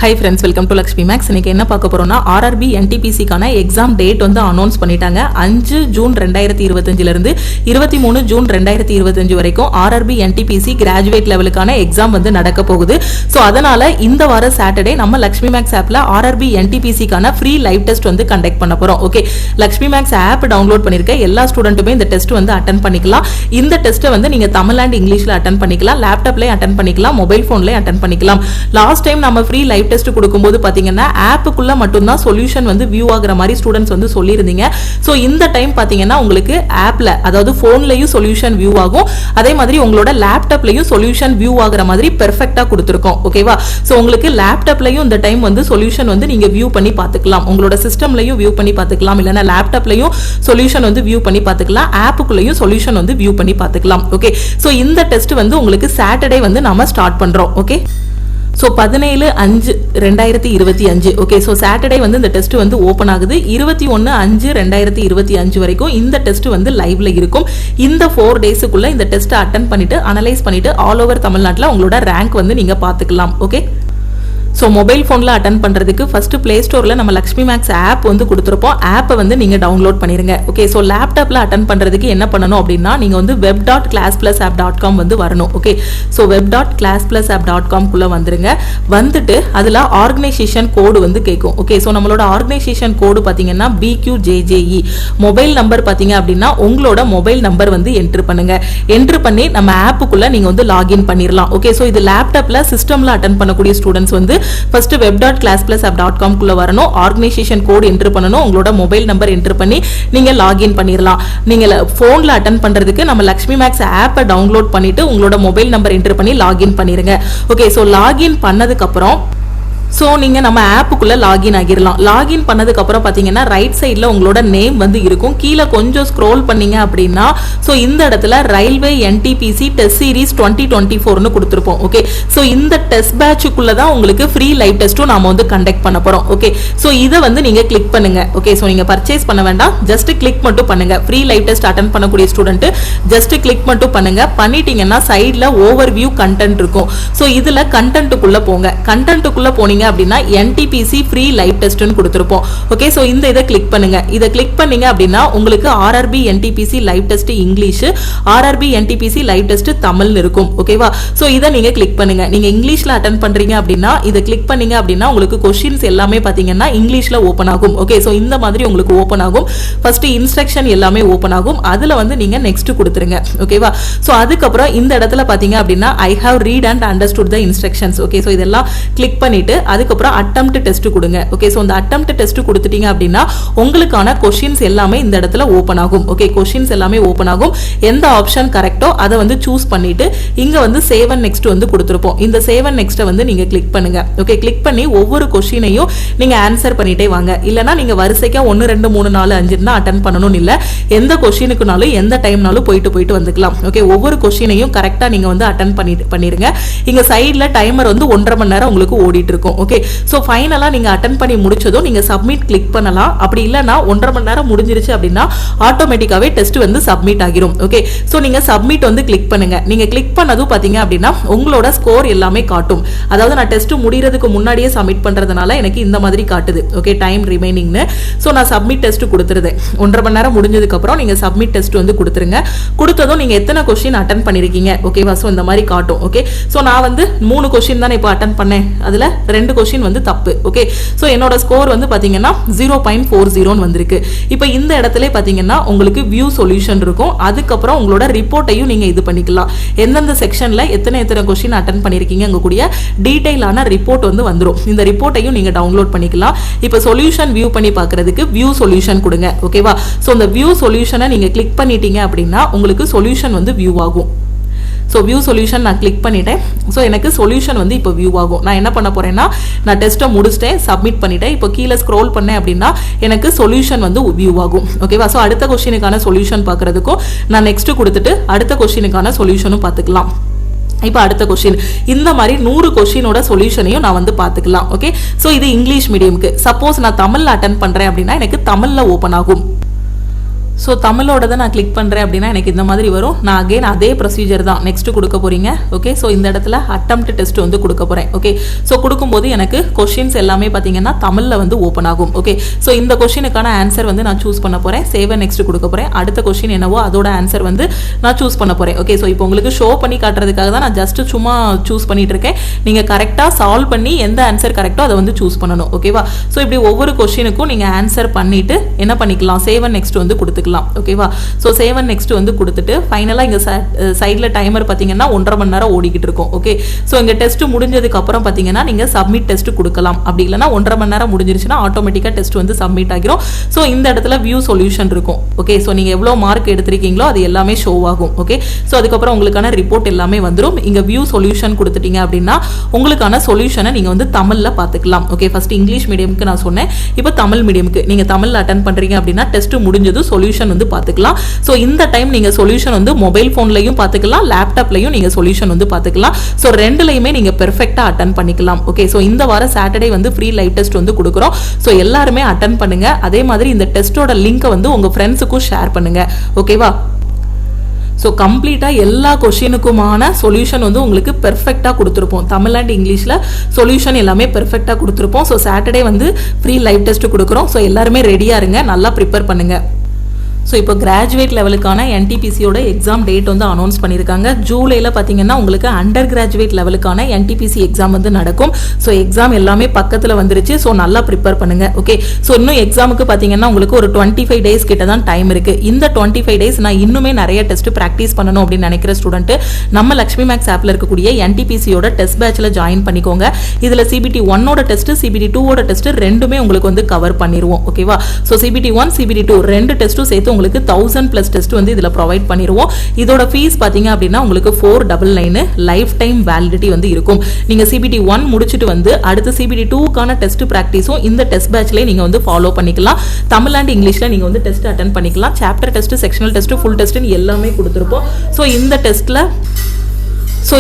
Hi friends, welcome to Lakshmi Max. இன்னைக்கு என்ன பார்க்க போறோம்னா RRB NTPC கான எக்ஸாம் டேட் வந்து அனௌன்ஸ் பண்ணிட்டாங்க. 5 ஜூன் 2025 ல இருந்து 23 ஜூன் 2025 வரைக்கும் RRB NTPC கிராஜுவேட் லெவலுக்கான எக்ஸாம் வந்து நடக்க போகுது. சோ அதனால இந்த வார சாட்டர்டே நம்ம Lakshmi Max ஆப்ல RRB NTPC கான ஃப்ரீ லைவ் டெஸ்ட் வந்து கண்டக்ட் பண்ண போறோம். Okay, Lakshmi Max app download பண்ணிருக்க எல்லா ஸ்டூடெண்ட்டுமே இந்த டெஸ்ட் வந்து அட்டெண்ட் பண்ணிக்கலாம். இந்த டெஸ்ட்டை வந்து நீங்க தமிழ் அண்ட் இங்கிலீஷ்ல அட்டெண்ட் பண்ணிக்கலாம், லேப்டாப்லயே அட்டெண்ட் பண்ணிக்கலாம், மொபைல் போன்லயே அட்டெண்ட் பண்ணிக்கலாம். லாஸ்ட் டைம் நம்ம ஃப்ரீ லைவ் டெஸ்ட் கொடுக்கும்போது பாத்தீங்கன்னா ஆப்புக்குள்ள மட்டும் தான் சொல்யூஷன் வந்து வியூ ஆகுற மாதிரி ஸ்டூடெண்ட்ஸ் வந்து சொல்லியிருந்தீங்க. சோ இந்த டைம் பாத்தீங்கன்னா உங்களுக்கு ஆப்ல, அதாவது போன்லயும் சொல்யூஷன் வியூ ஆகும், அதே மாதிரி உங்களோட லேப்டாப்லயும் சொல்யூஷன் வியூ ஆகுற மாதிரி பெர்ஃபெக்ட்டா கொடுத்திருக்கோம். ஓகேவா? சோ உங்களுக்கு லேப்டாப்லயும் இந்த டைம் வந்து சொல்யூஷன் வந்து நீங்க வியூ பண்ணி பாத்துக்கலாம், உங்களோட சிஸ்டம்லயும் வியூ பண்ணி பாத்துக்கலாம், இல்லனா லேப்டாப்லயும் சொல்யூஷன் வந்து வியூ பண்ணி பாத்துக்கலாம், ஆப்புக்குள்ளயும் சொல்யூஷன் வந்து வியூ பண்ணி பாத்துக்கலாம். ஓகே, சோ இந்த டெஸ்ட் வந்து உங்களுக்கு சாட்டர்டே வந்து நாம ஸ்டார்ட் பண்றோம். Okay, so 17/5/2025. Okay, so Saturday வந்து இந்த டெஸ்ட் வந்து ஓப்பன் ஆகுது. 21/5/2025 வரைக்கும் இந்த டெஸ்ட் வந்து லைவ்ல இருக்கும். இந்த 4 டேஸுக்குள்ள இந்த டெஸ்ட் அட்டெண்ட் பண்ணிட்டு அனலைஸ் பண்ணிட்டு ஆல் ஓவர் தமிழ்நாட்டில் உங்களோட ரேங்க் வந்து நீங்க பார்த்துக்கலாம். ஓகே, ஸோ மொபைல் ஃபோனில் அட்டன் பண்ணுறதுக்கு ஃபஸ்ட்டு ப்ளே ஸ்டோரில் நம்ம லக்ஷ்மி மேக்ஸ் ஆப் வந்து கொடுத்துருப்போம். ஆப்பை வந்து நீங்கள் டவுன்லோட் பண்ணிடுங்க. ஓகே, ஸோ லேப்டாப்பில் அட்டன் பண்ணுறதுக்கு என்ன பண்ணணும் அப்படின்னா நீங்கள் வந்து web.classplusapp.com வந்து வரணும். ஓகே, ஸோ web.classplusapp.com-குள்ளே வந்துருங்க. வந்துட்டு அதில் ஆர்கனைசேஷன் கோடு வந்து கேட்கும். ஓகே, ஸோ நம்மளோட ஆர்கனைசேஷன் கோடு பார்த்தீங்கன்னா BQJJE. மொபைல் நம்பர் பார்த்தீங்க அப்படின்னா உங்களோட மொபைல் நம்பர் வந்து என்ட்ரு பண்ணுங்க. என்ட்ரு பண்ணி நம்ம ஆப்புக்குள்ளே நீங்கள் வந்து லாகின் பண்ணிடலாம். ஓகே, ஸோ இது லேப்டாப்பில் சிஸ்டமில் அட்டன் பண்ணக்கூடிய ஸ்டூடெண்ட்ஸ் வந்து ஃபர்ஸ்ட் web.classplusapp.com குள்ள வரணும், ஆர்கனைசேஷன் கோட் என்டர் பண்ணனும், உங்களோட மொபைல் நம்பர் என்டர் பண்ணி நீங்க லாகின் பண்ணிரலாம். நீங்க போன்ல அட்டெண்ட் பண்றதுக்கு நம்ம லக்ஷ்மி மேக்ஸ் ஆப்பை டவுன்லோட் பண்ணிட்டு உங்களோட மொபைல் நம்பர் என்டர் பண்ணி லாகின் பண்ணிருங்க. ஓகே, சோ லாகின் பண்ணதுக்கு அப்புறம் ஸோ நீங்கள் நம்ம ஆப்புக்குள்ளே லாகின் ஆகிடலாம். லாகின் பண்ணதுக்கு அப்புறம் பார்த்தீங்கன்னா ரைட் சைடில் உங்களோட நேம் வந்து இருக்கும். கீழே கொஞ்சம் ஸ்க்ரோல் பண்ணீங்க அப்படின்னா ஸோ இந்த இடத்துல ரயில்வே NTPC டெஸ்ட் சீரிஸ் 2024னு கொடுத்துருப்போம். ஓகே, ஸோ இந்த டெஸ்ட் பேட்சுக்குள்ளே தான் உங்களுக்கு ஃப்ரீ லைவ் டெஸ்ட்டும் நாம வந்து கண்டக்ட் பண்ண போகிறோம். ஓகே, ஸோ இதை வந்து நீங்கள் கிளிக் பண்ணுங்க. ஓகே, ஸோ நீங்கள் பர்ச்சேஸ் பண்ண வேண்டாம், ஜஸ்ட் கிளிக் மட்டும் பண்ணுங்க. ஃப்ரீ லைவ் டெஸ்ட் அட்டன் பண்ணக்கூடிய ஸ்டூடெண்ட் ஜஸ்ட் கிளிக் மட்டும் பண்ணுங்க. பண்ணிட்டீங்கன்னா சைடில் ஓவர் வியூ கண்டென்ட் இருக்கும். ஸோ இதில் கண்டென்ட்டுக்குள்ளே போங்க. கண்டென்ட்டுக்குள்ளே போனீங்க அப்படின்னா NTPC ஃப்ரீ லைவ் டெஸ்ட்னு கொடுத்திருப்போம். ஓகே, சோ இந்த இத கிளிக் பண்ணுங்க. இத கிளிக் பண்ணீங்க அப்படின்னா உங்களுக்கு RRB NTPC live test English, RRB NTPC live test தமிழ்னு இருக்கும். ஓகேவா? சோ இத நீங்க கிளிக் பண்ணுங்க. நீங்க இங்கிலீஷ்ல அட்டெண்ட் பண்றீங்க அப்படின்னா இத கிளிக் பண்ணீங்க அப்படின்னா உங்களுக்கு क्वेश्चंस எல்லாமே பாத்தீங்கன்னா இங்கிலீஷ்ல ஓபன் ஆகும். ஓகே, சோ இந்த மாதிரி உங்களுக்கு ஓபன் ஆகும். ஃபர்ஸ்ட் இன்ஸ்ட்ரக்ஷன் எல்லாமே ஓபன் ஆகும். அதுல வந்து நீங்க நெக்ஸ்ட் கொடுத்துருங்க. ஓகேவா? சோ அதுக்கு அப்புறம் இந்த இடத்துல பாத்தீங்க அப்படின்னா I have read and understood the instructions. Okay, so இதெல்லாம் கிளிக் பண்ணிட்டு அதுக்கப்புறம் அட்டெம்ப்ட் டெஸ்ட் கொடுங்க. ஓகே, சோ அந்த அட்டெம்ப்ட் டெஸ்ட் கொடுத்துட்டீங்க அப்படின்னா உங்களுக்கான क्वेश्चंस எல்லாமே இந்த இடத்துல ஓபன் ஆகும். ஓகே, क्वेश्चंस எல்லாமே ஓபன் ஆகும். எந்த ஆப்ஷன் கரெக்ட்டோ அதை வந்து சூஸ் பண்ணிட்டு இங்க வந்து சேவ் அண்ட் நெக்ஸ்ட் வந்து கொடுத்திருப்போம். இந்த சேவ் அண்ட் நெக்ஸ்ட் வந்து நீங்க கிளிக் பண்ணுங்க. ஓகே, கிளிக் பண்ணி ஒவ்வொரு क्वेश्चनையும் நீங்க ஆன்சர் பண்ணிட்டே வாங்க. இல்லனா நீங்க வரிசையா 1 2 3 4 5 தான் அட்டெண்ட் பண்ணனும் இல்ல, எந்த क्वेश्चनக்குனாலும் எந்த டைம்னாலும் போயிட்டு வந்துக்கலாம். ஓகே, ஒவ்வொரு क्वेश्चनையும் கரெக்ட்டா நீங்க வந்து அட்டெண்ட் பண்ணிருங்க. இங்க சைடுல டைமர் வந்து 1.5 மணி நேரம் உங்களுக்கு ஓடிட்டு இருக்கும். ஓகே, சோ ஃபைனலா நீங்க அட்டெண்ட் பண்ணி முடிச்சதும் நீங்க சப்மிட் கிளிக் பண்ணலாம். அப்படி இல்லனா 1.5 மணி நேரம் முடிஞ்சிருச்சு அப்படின்னா ஆட்டோமேட்டிக்காவே டெஸ்ட் வந்து சப்மிட் ஆகிரும். ஓகே, சோ நீங்க சப்மிட் வந்து கிளிக் பண்ணுங்க. நீங்க கிளிக் பண்ணதும் பாத்தீங்க அப்படின்னா உங்களோட ஸ்கோர் எல்லாமே காட்டும். அதாவது நான் டெஸ்ட் முடியறதுக்கு முன்னாடியே சப்மிட் பண்றதுனால எனக்கு இந்த மாதிரி காட்டுது. ஓகே, டைம் ரிமைனிங்னு. சோ நான் சப்மிட் டெஸ்ட் கொடுத்துருது. 1.5 மணி நேரம் முடிஞ்சதுக்கு அப்புறம் நீங்க சப்மிட் டெஸ்ட் வந்து கொடுத்துருங்க. கொடுத்ததும் நீங்க எத்தனை क्वेश्चन அட்டெண்ட் பண்ணிருக்கீங்க ஓகேவா, சோ இந்த மாதிரி காட்டும். ஓகே, சோ நான் வந்து 3 क्वेश्चन தானே இப்போ அட்டெண்ட் பண்ணேன், அதுல 2 क्वेश्चन வந்து தப்பு. ஓகே, சோ என்னோட ஸ்கோர் வந்து பாத்தீங்கன்னா 0.40 வந்திருக்கு. இப்போ இந்த இடத்துல பாத்தீங்கன்னா உங்களுக்கு வியூ சொல்யூஷன் இருக்கும். அதுக்கப்புறம் உங்களோட ரிப்போர்ட்டையும் நீங்க இது பண்ணிக்கலாம். எந்தெந்த செக்ஷன்ல எத்தனை क्वेश्चन அட்டெண்ட் பண்ணிருக்கீங்க அங்க கூடிய டீடைலான ரிப்போர்ட் வந்து வந்துரும். இந்த ரிப்போர்ட்டையும் நீங்க டவுன்லோட் பண்ணிக்கலாம். இப்போ சொல்யூஷன் வியூ பண்ணி பார்க்கிறதுக்கு வியூ சொல்யூஷன் கொடுங்க. ஓகேவா? சோ இந்த வியூ சொல்யூஷனை நீங்க கிளிக் பண்ணிட்டீங்க அப்படின்னா உங்களுக்கு சொல்யூஷன் வந்து வியூ ஆகும். ஸோ வியூ சொல்யூஷன் நான் கிளிக் பண்ணிட்டேன். ஸோ எனக்கு சொல்யூஷன் வந்து இப்போ வியூ ஆகும். நான் என்ன பண்ண போறேன்னா நான் டெஸ்ட்டை முடிச்சிட்டேன், சப்மிட் பண்ணிட்டேன். இப்போ கீழே ஸ்க்ரோல் பண்ணேன் அப்படின்னா எனக்கு சொல்யூஷன் வந்து வியூ ஆகும். ஓகேவா? ஸோ அடுத்த क्वेश्चनக்கான சொல்யூஷன் பார்க்கறதுக்கும் நான் நெக்ஸ்ட் கொடுத்துட்டு அடுத்த क्वेश्चनக்கான சொல்யூஷனும் பார்த்துக்கலாம். இப்போ அடுத்த क्वेश्चन இந்த மாதிரி 100 क्वेश्चनோட சொல்யூஷனையும் நான் வந்து பார்த்துக்கலாம். ஓகே, ஸோ இது இங்கிலீஷ் மீடியம்க்கு. சப்போஸ் நான் தமிழ்ல அட்டெண்ட் பண்றேன் அப்படின்னா எனக்கு தமிழ்ல ஓப்பன் ஆகும். ஸோ தமிழோட தான் நான் கிளிக் பண்ணுறேன் அப்படின்னா எனக்கு இந்த மாதிரி வரும். நான் அகைன் அதே ப்ரொசீஜர் தான் நெக்ஸ்ட் கொடுக்க போறீங்க. ஓகே, ஸோ இந்த இடத்துல அட்டெம்ப்ட் டெஸ்ட் வந்து கொடுக்க போகிறேன். ஓகே, ஸோ கொடுக்கும்போது எனக்கு கொஷின்ஸ் எல்லாமே பார்த்தீங்கன்னா தமிழில் வந்து ஓப்பன் ஆகும். ஓகே, ஸோ இந்த கொஷினுக்கான ஆன்சர் வந்து நான் சூஸ் பண்ண போகிறேன். சேவ் நெக்ஸ்ட் கொடுக்க போகிறேன். அடுத்த கொஷின் என்னவோ அதோட ஆன்சர் வந்து நான் சூஸ் பண்ண போகிறேன். ஓகே, ஸோ இப்போ உங்களுக்கு ஷோ பண்ணி காட்டுறதுக்காக தான் நான் ஜஸ்ட் சும்மா சூஸ் பண்ணிட்டு இருக்கேன். நீங்கள் கரெக்டாக சால்வ் பண்ணி எந்த ஆன்சர் கரெக்டோ அதை வந்து சூஸ் பண்ணணும். ஓகேவா, ஸோ இப்படி ஒவ்வொரு கொஷினுக்கும் நீங்கள் ஆன்சர் பண்ணிட்டு என்ன பண்ணிக்கலாம், சேவ் நெக்ஸ்ட் வந்து கொடுத்துக்கலாம். ஓகேவா, ஸோ சேவ் நெக்ஸ்ட் வந்து கொடுத்துட்டு ஃபைனலாக இங்கே சைடில் டைமர் பார்த்தீங்கன்னா 1.5 மணி நேரம் ஓடிக்கிட்டு இருக்கும். ஓகே, ஸோ இங்கே டெஸ்ட் முடிஞ்சதுக்கு அப்புறம் பார்த்தீங்கன்னா நீங்கள் சப்மிட் டெஸ்ட் கொடுக்கலாம். அப்படி இல்லைனா 1.5 மணி நேரம் முடிஞ்சிருச்சுன்னா ஆட்டோமேட்டிக்காக டெஸ்ட் வந்து சப்மிட் ஆகிரும். ஸோ இந்த இடத்துல வியூ சொல்யூஷன் இருக்கும். ஓகே, ஸோ நீங்கள் எவ்வளோ மார்க் எடுத்திருக்கீங்களோ அது எல்லாமே ஷோ ஆகும். ஓகே, ஸோ அதுக்கப்புறம் உங்களுக்கான ரிப்போர்ட் எல்லாமே வந்துடும். இங்கே வியூ சொல்யூஷன் கொடுத்துட்டீங்க அப்படின்னா உங்களுக்கான சொல்யூஷனை நீங்கள் வந்து தமிழில் பார்த்துக்கலாம். ஓகே, ஃபர்ஸ்ட் இங்கிலீஷ் மீடியமுக்கு நான் சொன்னேன், இப்போ தமிழ் மீடியமுக்கு நீங்கள் தமிழில் அட்டன் பண்ணுறீங்க அப்படின்னா டெஸ்ட் முடிஞ்சது சொல்யூஷன் வந்து பார்த்துக்கலாம். ஸோ இந்த டைம் நீங்கள் சொல்யூஷன் வந்து மொபைல் ஃபோன்லையும் பார்த்துக்கலாம், லேப்டாப்லையும் நீங்கள் சொல்யூஷன் வந்து பார்த்துக்கலாம். ஸோ ரெண்டுலையுமே நீங்கள் பெர்ஃபெக்டாக அட்டன் பண்ணிக்கலாம். ஓகே, ஸோ இந்த வாரம் சாட்டர்டே வந்து ஃப்ரீ லைவ் டெஸ்ட் வந்து கொடுக்குறோம். ஸோ எல்லாருமே அட்டன் பண்ணுங்க. அதே மாதிரி இந்த டெஸ்ட்டோட லிங்கை வந்து உங்கள் ஃப்ரெண்ட்ஸுக்கும் ஷேர் பண்ணுங்க. ஓகேவா, ஸோ கம்ப்ளீட்டாக எல்லா கொஷினுக்குமான சொல்யூஷன் வந்து உங்களுக்கு பெர்ஃபெக்டாக கொடுத்துருப்போம். தமிழ் அண்ட் இங்கிலீஷில் சொல்யூஷன் எல்லாமே பெர்ஃபெக்டாக கொடுத்துருப்போம். ஸோ சாட்டர்டே வந்து ஃப்ரீ லைவ் டெஸ்ட் கொடுக்குறோம். ஸோ எல்லாருமே ரெடியாக இருங்க, நல்லா ப்ரிப்பேர் பண்ணுங்கள். ஸோ இப்போ கிராஜுவேட் லெவலுக்கான என்டிபிசியோட எக்ஸாம் டேட் வந்து அனௌன்ஸ் பண்ணியிருக்காங்க. ஜூலையில் பார்த்தீங்கன்னா உங்களுக்கு அண்டர் கிராஜுவேட் லெவலுக்கான என்டிபிசி எக்ஸாம் வந்து நடக்கும். ஸோ எக்ஸாம் எல்லாமே பக்கத்தில் வந்துருச்சு. ஸோ நல்லா ப்ரிப்பேர் பண்ணுங்க. ஓகே, ஸோ இன்னும் எக்ஸாமுக்கு பார்த்தீங்கன்னா உங்களுக்கு ஒரு 25 டேஸ் கிட்ட தான் டைம் இருக்கு. இந்த 25 டேஸ் நான் இன்னுமே நிறைய டெஸ்ட் ப்ராக்டிஸ் பண்ணணும் அப்படின்னு நினைக்கிற ஸ்டூடெண்ட் நம்ம லக்ஷ்மி மேக்ஸ் ஆப்ல இருக்கக்கூடிய என்டிபிசியோட டெஸ்ட் பேட்ச்ல ஜாயின் பண்ணிக்கோங்க. இதில் CBT 1ஓட டெஸ்ட் CBT 2ஓட டெஸ்ட் ரெண்டுமே உங்களுக்கு வந்து கவர் பண்ணிடுவோம். ஓகேவா, ஸோ CBT 1 CBT 2 ரெண்டு டெஸ்ட்டும் சேர்த்து உங்களுக்கு 1000+ டெஸ்ட் வந்து இதுல ப்ரொவைட் பண்ணிடுவோம். இதோட ஃபீஸ் பாத்தீங்க அப்படின்னா உங்களுக்கு 499 லைஃப் டைம் வேலிடிட்டி வந்து இருக்கும். நீங்க CBT 1 முடிச்சிட்டு வந்து அடுத்து CBT 2க்கான டெஸ்ட் பிராக்டிஸும் இந்த டெஸ்ட் பேட்ச்லயே நீங்க வந்து ஃபாலோ பண்ணிக்கலாம். தமிழ் அண்ட் இங்கிலீஷ்ல நீங்க வந்து டெஸ்ட் அட்டெண்ட் பண்ணிக்கலாம். Chapter test, sectional test, full test எல்லாமே கொடுத்துருப்போம். ஸோ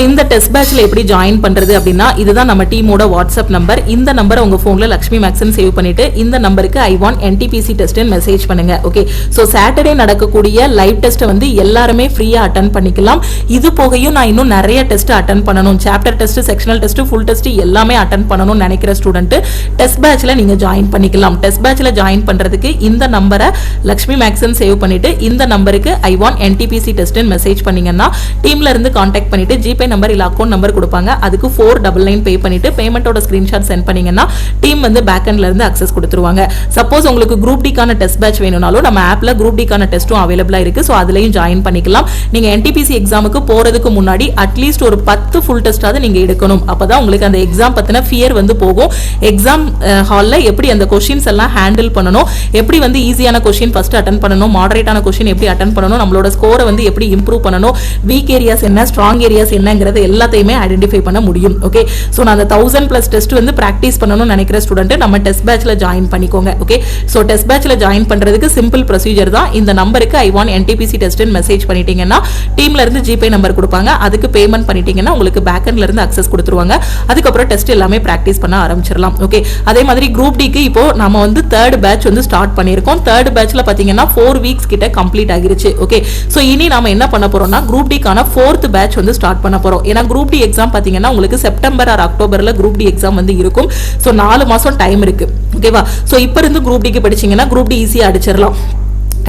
இந்த டெஸ்ட் பேட்ச்ல எப்படி ஜாயின் பண்றது அப்படின்னா இதுதான் நம்ம டீமோட வாட்ஸ்அப் நம்பர். இந்த நம்பரை உங்க போன்ல லக்ஷ்மி மேக்ஸ்னு சேவ் பண்ணிட்டு இந்த நம்பருக்கு I want NTPC test message பண்ணுங்க. ஓகே, ஸோ சாட்டர்டே நடக்கக்கூடிய லைவ் டெஸ்ட் வந்து எல்லாருமே ஃப்ரீயா அட்டன் பண்ணிக்கலாம். இது போகையும் நான் இன்னும் நிறைய டெஸ்ட் அட்டன் பண்ணணும், chapter test, sectional test, full test எல்லாமே அட்டன் பண்ணணும்னு நினைக்கிற ஸ்டூடெண்ட் டெஸ்ட் பேட்ச்ல நீங்க ஜாயின் பண்ணிக்கலாம். டெஸ்ட் பேட்ச்ல ஜாயின் பண்றதுக்கு இந்த நம்பரை லக்ஷ்மி மேக்ஸ்னு சேவ் பண்ணிட்டு இந்த நம்பருக்கு I want NTPC test message பண்ணீங்கன்னா டீம்ல இருந்து கான்டாக்ட் பண்ணிட்டு ஜிபே நம்பர் இல்ல அக்கௌண்ட் நம்பர் கொடுப்பாங்க. அதுக்கு 499 பே பண்ணிட்டு பேமெண்டோட ஸ்கிரீன்ஷாட் சென்ட் பண்ணீங்கன்னா டீம் வந்து பேக் எண்ட்ல இருந்து அக்சஸ் கொடுத்துருவாங்க. சப்போஸ் உங்களுக்கு குரூப் டிக்கான டெஸ்ட் பேட்ச் வேணும்னாலும் நம்ம ஆப்ல குரூப் டிக்கான டெஸ்ட்டும் அவைலபிளா இருக்கு. ஸோ அதுலயும் ஜாயின் பண்ணிக்கலாம். நீங்க NTPC எக்ஸாமுக்கு போறதுக்கு முன்னாடி அட்லீஸ்ட் ஒரு 10 ஃபுல் டெஸ்டாவது நீங்க எடுக்கணும். அப்பதான் உங்களுக்கு அந்த எக்ஸாம் பத்தின ஃபியர் வந்து போகும். எக்ஸாம் ஹால்ல எப்படி அந்த கொஸ்டின்ஸ் எல்லாம் ஹேண்டில் பண்ணணும், எப்படி வந்து ஈஸியான கொஸ்டின் ஃபர்ஸ்ட் அட்டன் பண்ணணும், மாடரேட்டான கொஸ்டின் எப்படி அட்டன் பண்ணணும், நம்மளோட ஸ்கோரை வந்து எப்படி இம்ப்ரூவ் பண்ணணும், வீக் ஏரியாஸ் என்ன, ஸ்ட்ராங் ஏரியாஸ் என்னங்கிறது எல்லாத்தையுமே ஐடென்டிஃபை பண்ண முடியும். ஓகே, சோ நான் அந்த 1000+ டெஸ்ட் வந்து பிராக்டிஸ் பண்ணணும்னு நினைக்கிற ஸ்டூடெண்ட் நம்ம டெஸ்ட் பேட்ச்ல ஜாயின் பண்ணிக்கோங்க. ஓகே, சோ டெஸ்ட் பேட்ச்ல ஜாயின் பண்றதுக்கு சிம்பிள் ப்ரொசீஜர் தான். இந்த நம்பருக்கு I want NTPC test message பண்ணிட்டீங்கன்னா டீம்ல இருந்து ஜிபே நம்பர் கொடுப்பாங்க. அதுக்கு பேமெண்ட் பண்ணிட்டீங்கன்னா உங்களுக்கு பேக் எண்ட்ல இருந்து அக்சஸ் கொடுத்துருவாங்க. அதுக்கப்புறம் டெஸ்ட் எல்லாமே பிராக்டிஸ் பண்ண ஆரம்பிச்சிடலாம். ஓகே, அதே மாதிரி குரூப் டிக்கு இப்போ நம்ம வந்து 3rd பேட்ச் வந்து ஸ்டார்ட் பண்ணியிருக்கோம். 3rd பேட்ச்ல பாத்தீங்கன்னா 4 வீக்ஸ் கிட்ட கம்ப்ளீட் ஆகிருச்சு. ஓகே, சோ இனி நாம என்ன பண்ண போறோம்னா குரூப் டிக்கான 4th பேட்ச் வந்து ஸ்டார்ட் பண்ண போறோம். ஏன்னா குரூப் டி எக்ஸாம் பாத்தீங்கன்னா உங்களுக்கு செப்டம்பர் ஆர் அக்டோபர்ல குரூப் டி எக்ஸாம் வந்து இருக்கும். சோ 4 மாசம் டைம் இருக்கு. ஓகேவா, சோ இப்ப இருந்து குரூப் டிக்கு படிச்சீங்கன்னா குரூப் டி ஈஸியா அடிச்சிடலாம்.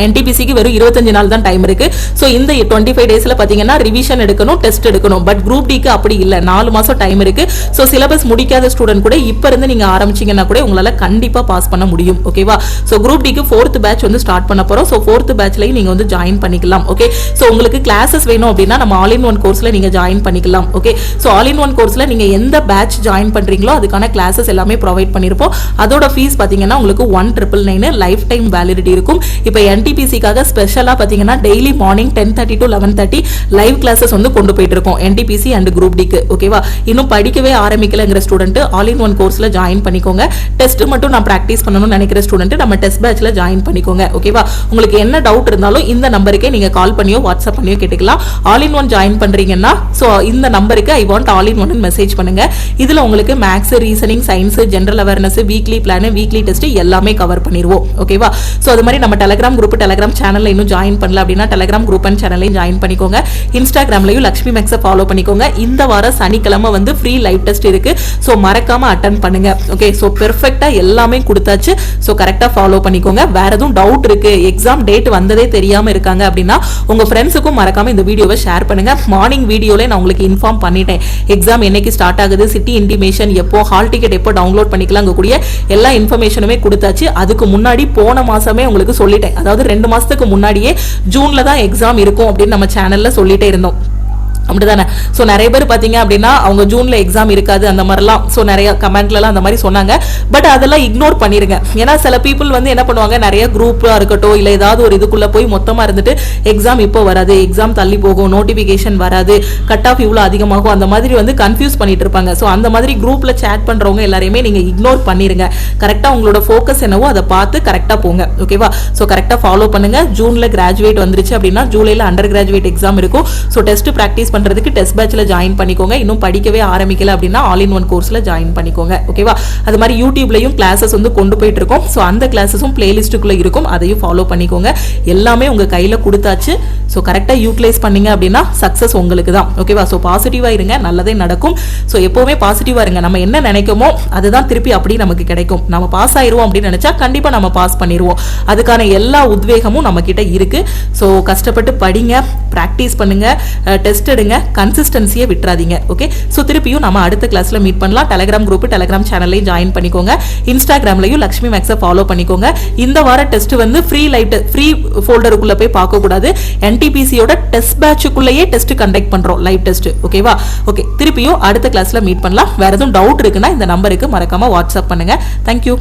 NTPCக்கு வெறும் 25 நாள் தான் டைம் இருக்கு. சோ இந்த 25 டேஸ்ல பாத்தீங்கன்னா ரிவிஷன் எடுக்கணும், டெஸ்ட் எடுக்கணும். பட் குரூப் டிக்கு அப்படி இல்ல, 4 மாசம் டைம் இருக்கு. சோ சிலபஸ் முடிக்காத ஸ்டூடெண்ட் கூட இப்ப இருந்து நீங்க ஆரம்பிச்சீங்கன்னா கூட உங்களால கண்டிப்பா பாஸ் பண்ண முடியும். ஓகேவா, சோ குரூப் டிக்கு 4th பேட்ச் வந்து ஸ்டார்ட் பண்ண போறோம். சோ 4th பேட்ச்லயும் நீங்க வந்து ஜாயின் பண்ணிக்கலாம். ஓகே, சோ உங்களுக்கு கிளாसेस வேணும் அப்படின்னா நம்ம ஆல் இன் ஒன் கோர்ஸ்ல நீங்க ஜாயின் பண்ணிக்கலாம். Okay, so all in one கோர்ஸ்ல நீங்க எந்த பேட்ச் ஜாயின் பண்றீங்களோ அதுக்கான கிளாसेस எல்லாமே ப்ரொவைட் பண்ணிருப்போம். அதோட ஃபீஸ் பாத்தீங்கன்னா உங்களுக்கு 1999 லைஃப் டைம் வேலிடிட்டி இருக்கும். இப்போ NTPCக்காக ஸ்பெஷலா பாத்தீங்கன்னா daily morning 10:30 to 11:30 live classes வந்து கொண்டு போயிட்டு இருக்கோம் NTPC அண்ட் குரூப் டிக்கு. ஓகேவா, இன்னும் படிக்கவே ஆரம்பிக்கலங்கிற ஸ்டூடெண்ட் ஆல் இன் ஒன் கோர்ஸ்ல ஜாயின் பண்ணிக்கோங்க. டெஸ்ட் மட்டும் நான் பிராக்டிஸ் பண்ணணும்னு நினைக்கிற ஸ்டூடெண்ட் நம்ம டெஸ்ட் பேட்ச்ல ஜாயின் பண்ணிக்கோங்க. ஓகேவா, உங்களுக்கு என்ன டவுட் இருந்தாலும் இந்த நம்பருக்கே நீங்க கால் பண்ணியோ வாட்ஸ்அப் பண்ணியோ கேட்டுக்கலாம். ஆல் இன் ஒன் ஜாயின் பண்றீங்கன்னா சோ இந்த நம்பருக்கு I want all in one message பண்ணுங்க. இதுல உங்களுக்கு maths, reasoning, science, general awareness, weekly plan, weekly test எல்லாமே கவர் பண்ணிடுவோம். ஓகேவா, சோ அது மாதிரி நம்ம டெலிகிராம் குரூப் குரூப் டெலிகிராம் சேனல்ல இன்னும் ஜாயின் பண்ணல அப்படின்னா டெலிகிராம் குரூப் அண்ட் சேனலையும் ஜாயின் பண்ணிக்கோங்க. இன்ஸ்டாகிராம்லயும் லக்ஷ்மி மேக்ஸை ஃபாலோ பண்ணிக்கோங்க. இந்த வாரம் சனிக்கிழமை வந்து ஃப்ரீ லைவ் டெஸ்ட் இருக்கு. ஸோ மறக்காம அட்டன் பண்ணுங்க. ஓகே, ஸோ பெர்ஃபெக்டா எல்லாமே கொடுத்தாச்சு. ஸோ கரெக்டா ஃபாலோ பண்ணிக்கோங்க. வேற எதுவும் டவுட் இருக்கு, எக்ஸாம் டேட் வந்ததே தெரியாம இருக்காங்க அப்படின்னா உங்க ஃப்ரெண்ட்ஸுக்கும் மறக்காம இந்த வீடியோவை ஷேர் பண்ணுங்க. மார்னிங் வீடியோல நான் உங்களுக்கு இன்ஃபார்ம் பண்ணிட்டேன். எக்ஸாம் என்னைக்கு ஸ்டார்ட் ஆகுது, சிட்டி இன்டிமேஷன் எப்போ, ஹால் டிக்கெட் எப்போ டவுன்லோட் பண்ணிக்கலாம் கூடிய எல்லா இன்ஃபர்மேஷனுமே கொடுத்தாச்சு. அதுக்கு முன்னாடி போன மாசமே உங்களுக்கு சொல்லிட்டேன். அதாவது 2 மாசத்துக்கு முன்னாடியே ஜூன்ல தான் எக்ஸாம் இருக்கும் அப்படின்னு நம்ம சேனல்ல சொல்லிட்டே இருந்தோம். அப்படிதானே? ஸோ நிறைய பேர் பார்த்தீங்க அப்படின்னா அவங்க ஜூன்ல எக்ஸாம் இருக்காது அந்த மாதிரிலாம் ஸோ நிறைய கமெண்ட்லலாம் அந்த மாதிரி சொன்னாங்க. பட் அதெல்லாம் இக்னோர் பண்ணிருங்க. ஏன்னா சில பீப்புள் வந்து என்ன பண்ணுவாங்க, நிறைய குரூப்பாக இருக்கட்டும் இல்லை ஏதாவது ஒரு இதுக்குள்ள போய் மொத்தமாக இருந்துட்டு எக்ஸாம் இப்போ வராது, எக்ஸாம் தள்ளி போகும், நோட்டிஃபிகேஷன் வராது, கட் ஆஃப் இவ்வளோ அதிகமாகும், அந்த மாதிரி வந்து கன்ஃபியூஸ் பண்ணிட்டு இருப்பாங்க. ஸோ அந்த மாதிரி குரூப்ல சேட் பண்றவங்க எல்லாரையுமே நீங்க இக்னோர் பண்ணிருங்க. கரெக்டாக உங்களோட ஃபோக்கஸ் என்னவோ அதை பார்த்து கரெக்டாக போங்க. ஓகேவா? ஸோ கரெக்டாக ஃபாலோ பண்ணுங்க. ஜூன்ல கிராஜுவேட் வந்துருச்சு அப்படின்னா ஜூலைல அண்டர் கிராஜுவேட் எக்ஸாம் இருக்கும். ஸோ டெஸ்ட் ப்ராக்டிஸ் பண்றதுக்கு டெஸ்ட் பேட்ச்ல ஜாயின் பண்ணிக்கோங்க. இன்னும் படிக்கவே ஆரம்பிக்கல அப்படின்னா ஆல் இன் ஒன் கோர்ஸ்ல ஜாயின் பண்ணிக்கோங்க. ஓகேவா? அது மாதிரி யூடியூப்லயும் கிளாஸஸ் வந்து கொண்டு போயிட்டு இருக்கோம். ஸோ அந்த கிளாஸஸும் பிளேலிஸ்டுக்குள்ள இருக்கும், அதையும் ஃபாலோ பண்ணிக்கோங்க. எல்லாமே உங்க கையில கொடுத்தாச்சு. ஸோ கரெக்டா யூட்டிலைஸ் பண்ணீங்க அப்படின்னா சக்சஸ் உங்களுக்கு தான். ஓகேவா? ஸோ பாசிட்டிவா இருங்க, நல்லதே நடக்கும். ஸோ எப்பவுமே பாசிட்டிவா இருங்க. நம்ம என்ன நினைக்கமோ அதுதான் திருப்பி அப்படி நமக்கு கிடைக்கும். நம்ம பாஸ் ஆயிருவோம் அப்படின்னு நினைச்சா கண்டிப்பா நம்ம பாஸ் பண்ணிடுவோம். அதுக்கான எல்லா உத்வேகமும் நம்ம கிட்ட இருக்கு. ஸோ கஷ்டப்பட்டு படிங்க, பிராக்டிஸ் பண்ணுங்க, டெஸ்ட் எடுங்க, கன்சிஸ்டன்சியை விட்டுறாதீங்க. ஓகே, ஸோ திருப்பியும் நம்ம அடுத்த கிளாஸ்ல மீட் பண்ணலாம். டெலிகிராம் குரூப் டெலிகிராம் சேனல்லையும் ஜாயின் பண்ணிக்கோங்க. இன்ஸ்டாகிராம்லையும் லக்ஷ்மி மேக்ஸை ஃபாலோ பண்ணிக்கோங்க. இந்த வார டெஸ்ட் வந்து ஃப்ரீ ஃபோல்டருக்குள்ள போய் பார்க்க கூடாது. என்டிபிசியோட டெஸ்ட் பேட்சுக்குள்ளேயே டெஸ்ட் கண்டக்ட் பண்றோம், லைவ் டெஸ்ட். ஓகேவா? ஓகே, திருப்பியும் அடுத்த கிளாஸ்ல மீட் பண்ணலாம். வேற எதுவும் டவுட் இருக்குன்னா இந்த நம்பருக்கு மறக்காம வாட்ஸ்அப் பண்ணுங்க. தேங்க்யூ.